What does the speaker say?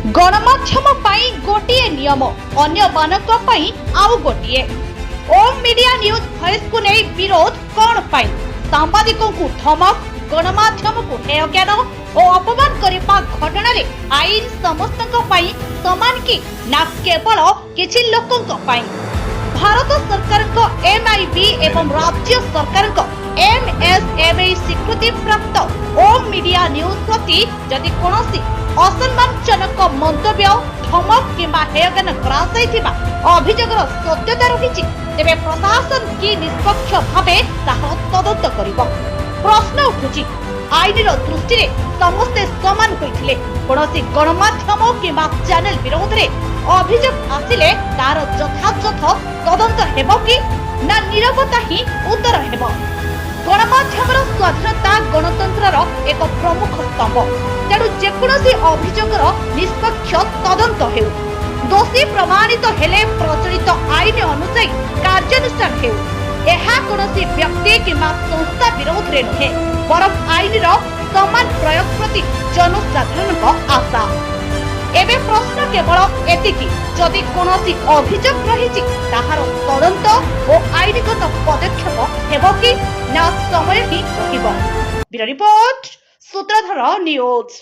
गणमाध्यम पाई गोटिए नियम अन्य मानक पाई आउ गोटिए। ओम मीडिया न्यूज भॉइस को नहीं विरोध कौन पाई? सांबादिकों को धमक, गणमाध्यम को हेय ज्ञान और अपमान करने घटना रे आईन समस्त समान कि ना केवल किछि लोकों पाई? भारत सरकार को MIB एवं राज्य सरकार को MSME स्वीकृति प्राप्त ओम मीडिया न्यूज प्रति जदि कोनोसी असम्मानजनक मंतव्य धमक किंबा हेयज्ञान कराଯାଇथिबा अभियोगर सत्यता रहिछि तेबे प्रशासन की निष्पक्ष भावे ताहार तदंत करिबो। प्रश्न उठुछि, आईन दृष्टि रे समस्ते समान होइथिले, कोनोसी गणमाध्यम किंबा चैनल विरोध रे अभियोग आसिले तार यथार्थ तदंत हेबो कि ना निरवता ही उत्तर हेबो? गणमाध्यमर स्वाधीनता गणतंत्रर एक प्रमुख स्तंभ, तेणु जेकोसी अभियोगर निष्पक्ष तदंत हेउ, दोषी प्रमाणित हेले प्रचलित आईन अनुसार कार्यानुष्ठान हेउ। एहा कोनोसी व्यक्ति किंबा संस्था विरोध रे नुहे, बरं आईनर समान प्रयोग प्रति जनसाधारण आशा। एबे प्रश्न केवल एतिकी, जदि कोनोसी अभियोग रहिछि ताहार तदंत और आईनगत पदक्षेप हेबो कि ना समय ही कहिबो। Bureau report, Sutradhar news.